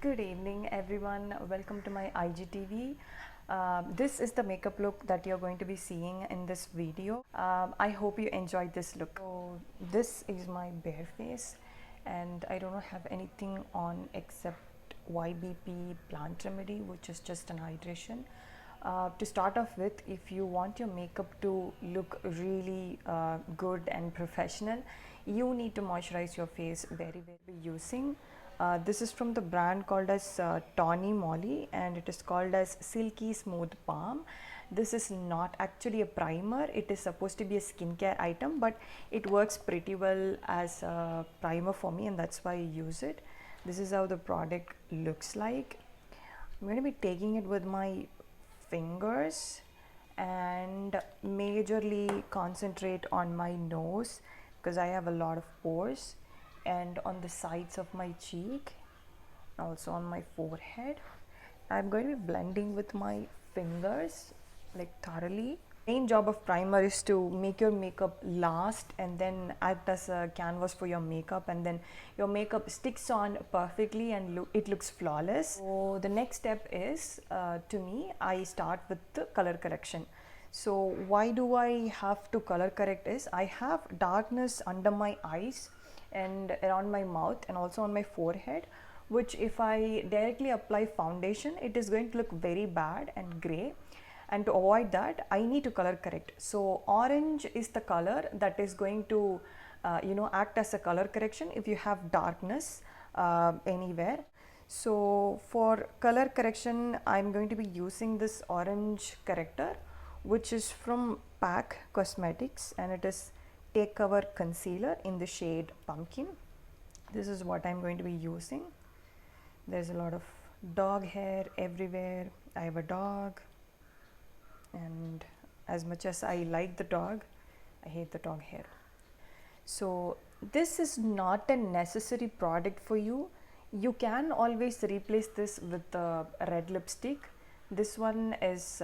Good evening, everyone. Welcome to my IGTV. This is the makeup look that you're going to be seeing in this video. I hope you enjoyed this look. So this is my bare face, and I don't have anything on except YBP Plant Remedy, which is just an hydration. To start off with, if you want your makeup to look really good and professional, you need to moisturize your face very using. This is from the brand called as Tawny Moly, and it is called as Silky Smooth Balm. This is not actually a primer. It is supposed to be a skincare item, but it works pretty well as a primer for me, and that's why I use it. This is how the product looks like. I'm going to be taking it with my fingers and majorly concentrate on my nose because I have a lot of pores, and on the sides of my cheek, also on my forehead. I'm going to be blending with my fingers like thoroughly. Main job of primer is to make your makeup last and then act as a canvas for your makeup, and then your makeup sticks on perfectly and it looks flawless. So the next step is to me, I start with the color correction. So why do I have to color correct is I have darkness under my eyes and around my mouth and also on my forehead, which if I directly apply foundation, it is going to look very bad and gray. And to avoid that, I need to color correct. So orange is the color that is going to act as a color correction if you have darkness anywhere. So for color correction, I'm going to be using this orange corrector, which is from PAC Cosmetics, and it is Take Cover Concealer in the shade Pumpkin. This is what I'm going to be using. There's a lot of dog hair everywhere. I have a dog, and as much as I like the dog, I hate the dog hair. So this is not a necessary product for you. You can always replace this with a red lipstick. This one is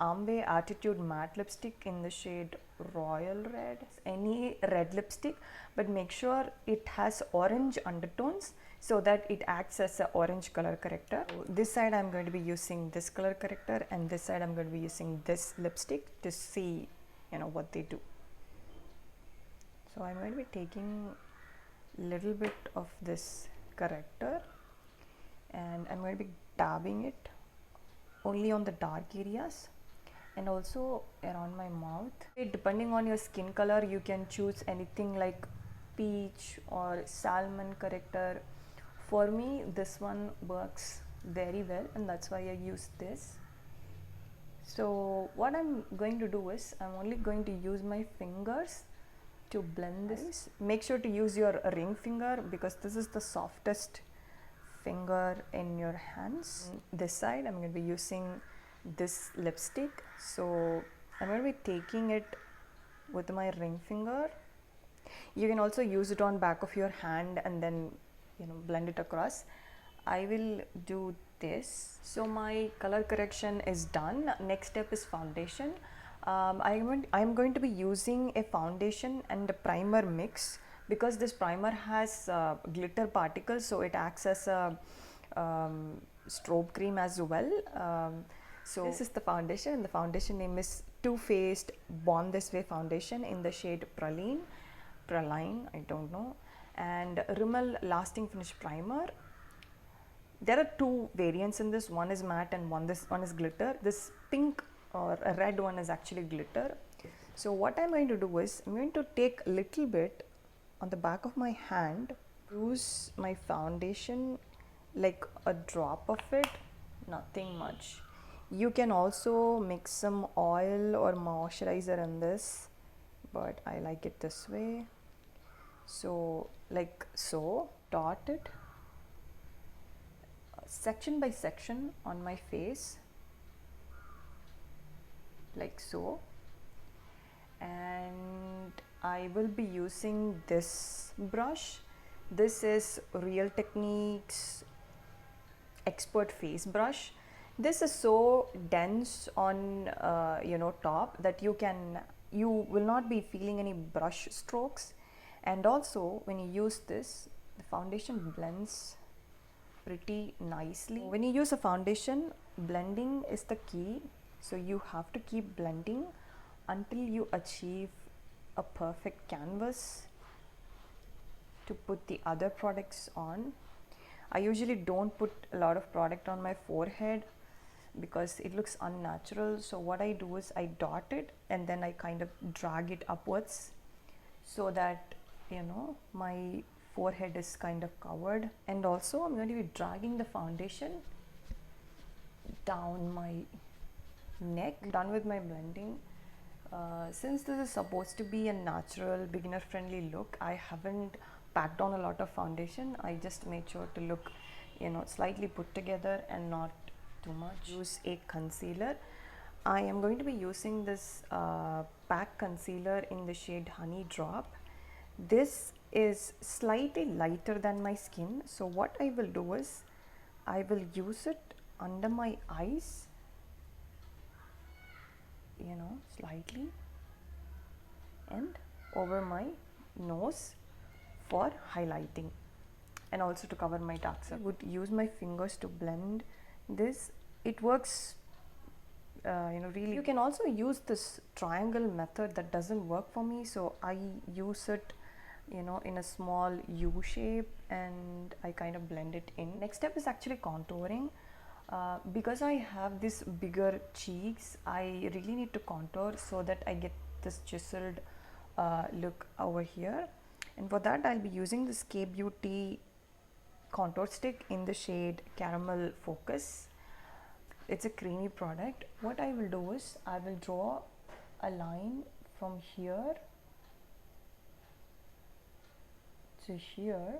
Amway Attitude Matte Lipstick in the shade Royal Red. Any red lipstick, but make sure it has orange undertones so that it acts as an orange color corrector. So this side I'm going to be using this color corrector, and this side I'm going to be using this lipstick to see what they do. So I'm going to be taking a little bit of this corrector and I'm going to be dabbing it only on the dark areas and also around my mouth. Depending on your skin color, you can choose anything like peach or salmon corrector. For me, this one works very well, and that's why I use this. So what I'm going to do is I'm only going to use my fingers to blend this. Make sure to use your ring finger because this is the softest finger in your hands. This side I'm going to be using this lipstick, so I'm going to be taking it with my ring finger. You can also use it on back of your hand and then blend it across. I will do this. So my color correction is done. Next step is foundation. I'm going to be using a foundation and a primer mix because this primer has glitter particles, so it acts as a strobe cream as well. So this is the foundation, and the foundation name is Too Faced Born This Way foundation in the shade Praline, I don't know, and Rimmel Lasting Finish Primer. There are two variants in this. One is matte and one is glitter. This pink or a red one is actually glitter. So what I'm going to do is I'm going to take a little bit on the back of my hand, use my foundation, like a drop of it, nothing much. You can also mix some oil or moisturizer in this, but I like it this way. So like so, dot it section by section on my face like so, and I will be using this brush. This is Real Techniques Expert Face Brush. This is so dense on top that you will not be feeling any brush strokes, and also when you use this, the foundation blends pretty nicely. When you use a foundation, blending is the key. So you have to keep blending until you achieve a perfect canvas to put the other products on. I usually don't put a lot of product on my forehead because it looks unnatural. So what I do is I dot it and then I kind of drag it upwards so that, you know, my forehead is kind of covered. And also I'm going to be dragging the foundation down my neck. I'm done with my blending. Since this is supposed to be a natural beginner friendly look, I haven't packed on a lot of foundation. I just made sure to look, you know, slightly put together and not too much. Use a concealer. I am going to be using this PAC concealer in the shade Honey Drop. This is slightly lighter than my skin, so what I will do is I will use it under my eyes, you know, slightly, and over my nose for highlighting and also to cover my dark circles. I would use my fingers to blend this. It works you know, really. You can also use this triangle method. That doesn't work for me, so I use it, you know, in a small U shape and I kind of blend it in. Next step is actually contouring. Because I have these bigger cheeks, I really need to contour so that I get this chiseled look over here. And for that I'll be using this K-Beauty contour stick in the shade Caramel Focus. It's a creamy product. What I will do is I will draw a line from here to here.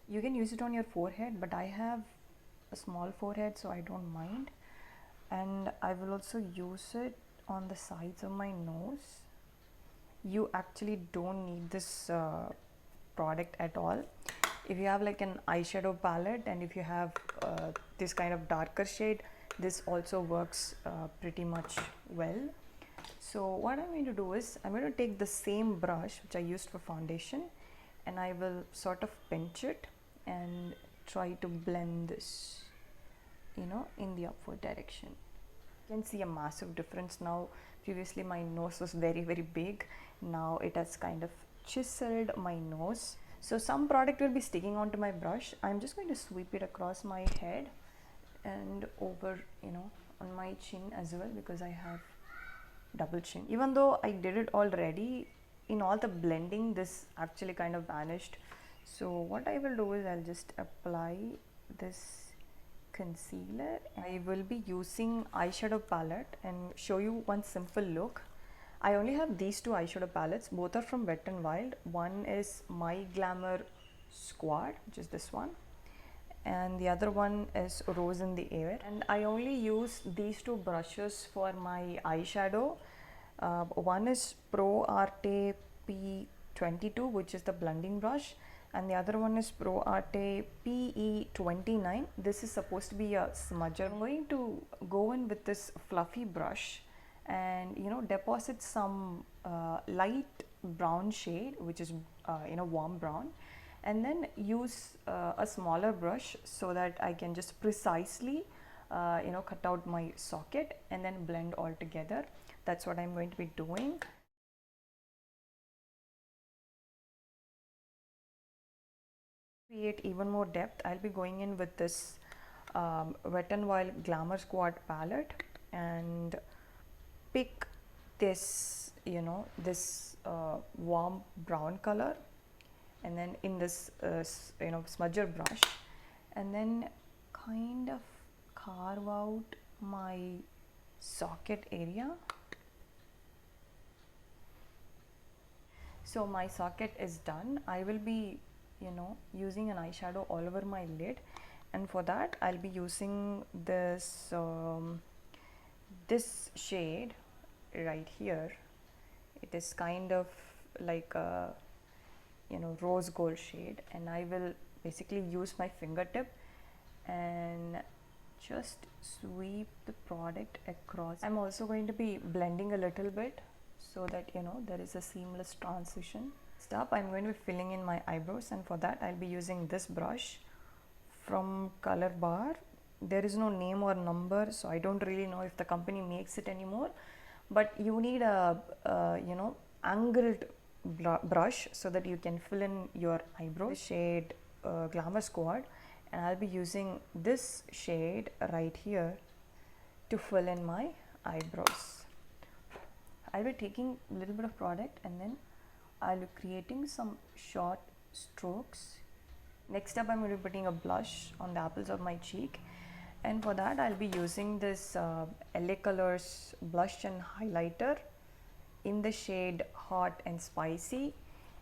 You can use it on your forehead, but I have a small forehead, so I don't mind. And I will also use it on the sides of my nose. You actually don't need this product at all. If you have like an eyeshadow palette and if you have this kind of darker shade, this also works pretty much well. So what I'm going to do is I'm going to take the same brush which I used for foundation and I will sort of pinch it and try to blend this, you know, in the upward direction. You can see a massive difference now. Previously my nose was very big. Now it has kind of chiseled my nose. So some product will be sticking onto my brush. I'm just going to sweep it across my head and over, you know, on my chin as well, because I have double chin. Even though I did it already, in all the blending this actually kind of vanished. So what I will do is I'll just apply this concealer. I will be using eyeshadow palette and show you one simple look. I only have these two eyeshadow palettes. Both are from Wet n Wild. One is My Glamour Squad, which is this one, and the other one is Rose in the Air. And I only use these two brushes for my eyeshadow. One is Pro Arte P22, which is the blending brush, and the other one is Pro Arte PE29. This is supposed to be a smudger. I'm going to go in with this fluffy brush and, you know, deposit some light brown shade, which is you know, warm brown, and then use a smaller brush so that I can just precisely you know, cut out my socket and then blend all together. That's what I'm going to be doing. Create even more depth, I'll be going in with this Wet n Wild Glamour Squad palette and pick this, you know, this warm brown color, and then in this you know, smudger brush, and then kind of carve out my socket area. So my socket is done. I will be, you know, using an eyeshadow all over my lid, and for that I'll be using this this shade right here. It is kind of like a, you know, rose gold shade, and I will basically use my fingertip and just sweep the product across. I'm also going to be blending a little bit so that, you know, there is a seamless transition. Next up, I'm going to be filling in my eyebrows, and for that I'll be using this brush, from Color Bar. There is no name or number, so I don't really know if the company makes it anymore, but you need a angled brush so that you can fill in your eyebrows. Shade Glamour Squad, and I'll be using this shade right here to fill in my eyebrows. I'll be taking a little bit of product and then I'll be creating some short strokes. Next up, I'm going to be putting a blush on the apples of my cheek, and for that I'll be using this LA Colors blush and highlighter in the shade Hot and Spicy,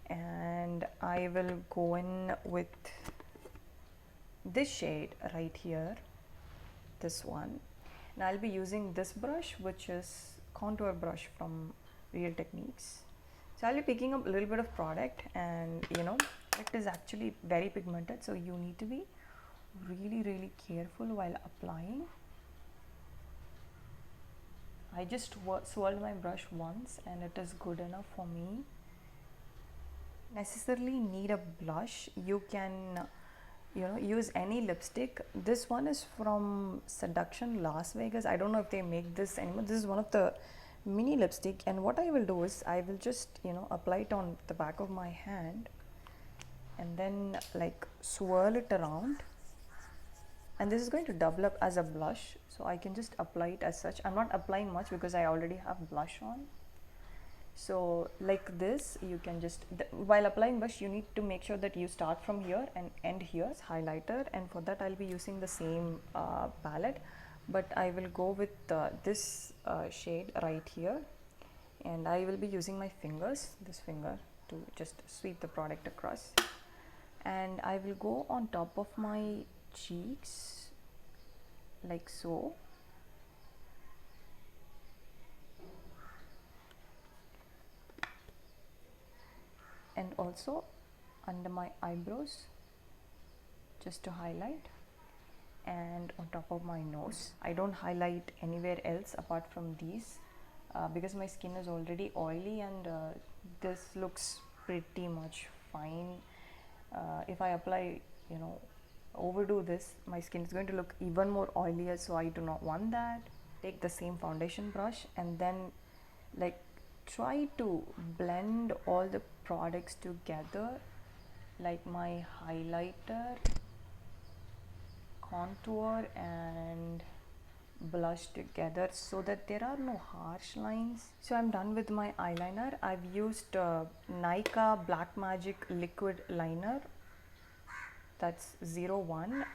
and I will go in with this shade right here, this one, and I'll be using this brush, which is contour brush from Real Techniques. So I'll be picking up a little bit of product, and it is actually very pigmented, so you need to be really careful while applying. I just swirled my brush once and it is good enough for me. Necessarily need a blush. You can use any lipstick. This one is from Seduction Las Vegas. I don't know if they make this anymore. This is one of the mini lipstick, and what I will do is I will just apply it on the back of my hand and then like swirl it around, and this is going to double up as a blush, so I can just apply it as such. I'm not applying much because I already have blush on. So like this, you can just while applying blush, you need to make sure that you start from here and end here. Highlighter, and for that I'll be using the same palette, but I will go with this shade right here, and I will be using my fingers, this finger, to just sweep the product across, and I will go on top of my cheeks like so. And also under my eyebrows, just to highlight, and on top of my nose. I don't highlight anywhere else apart from these because my skin is already oily, and this looks pretty much fine. If I apply, overdo this, my skin is going to look even more oilier, so I do not want that. Take the same foundation brush and then like try to blend all the products together, like my highlighter, contour and blush together, so that there are no harsh lines. So I'm done with my eyeliner. I've used Nykaa Black Magic liquid liner, that's 01.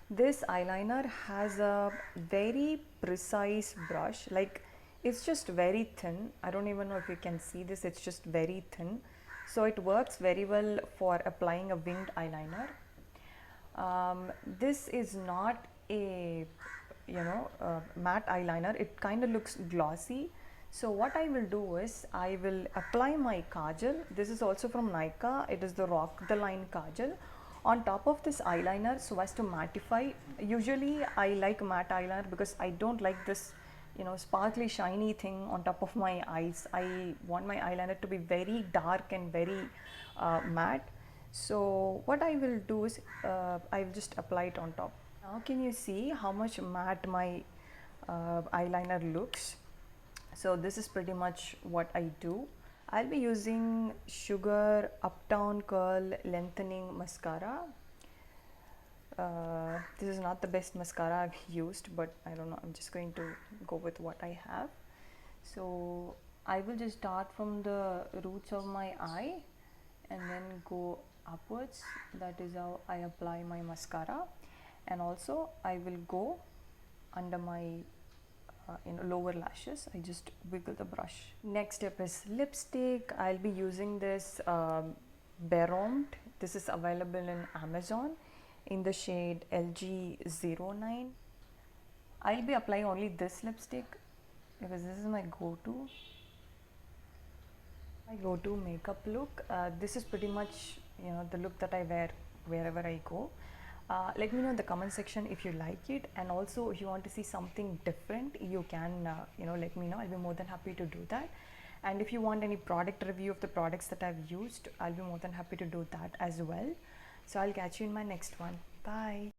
This eyeliner has a very precise brush, like it's just very thin. I don't even know if you can see this, it's just very thin, so it works very well for applying a winged eyeliner. This is not a matte eyeliner, it kind of looks glossy. So what I will do is I will apply my kajal. This is also from Nykaa, it is the Rock the Line kajal, on top of this eyeliner so as to mattify. Usually I like matte eyeliner because I don't like this sparkly shiny thing on top of my eyes. I want my eyeliner to be very dark and very matte. So what I will do is I will just apply it on top. Now can you see how much matte my eyeliner looks? So this is pretty much what I do. I'll be using Sugar Uptown Curl Lengthening Mascara. This is not the best mascara I've used, but I don't know, I'm just going to go with what I have. So I will just start from the roots of my eye and then go upwards. That is how I apply my mascara, and also I will go under my lower lashes. I just wiggle the brush. Next step is lipstick. I'll be using this Berompt. This is available in Amazon in the shade LG09. I'll be applying only this lipstick because this is my go-to makeup look. This is pretty much the look that I wear wherever I go. Let me know in the comment section if you like it, and also if you want to see something different, you can let me know. I'll be more than happy to do that. And if you want any product review of the products that I've used, I'll be more than happy to do that as well. So I'll catch you in my next one. Bye.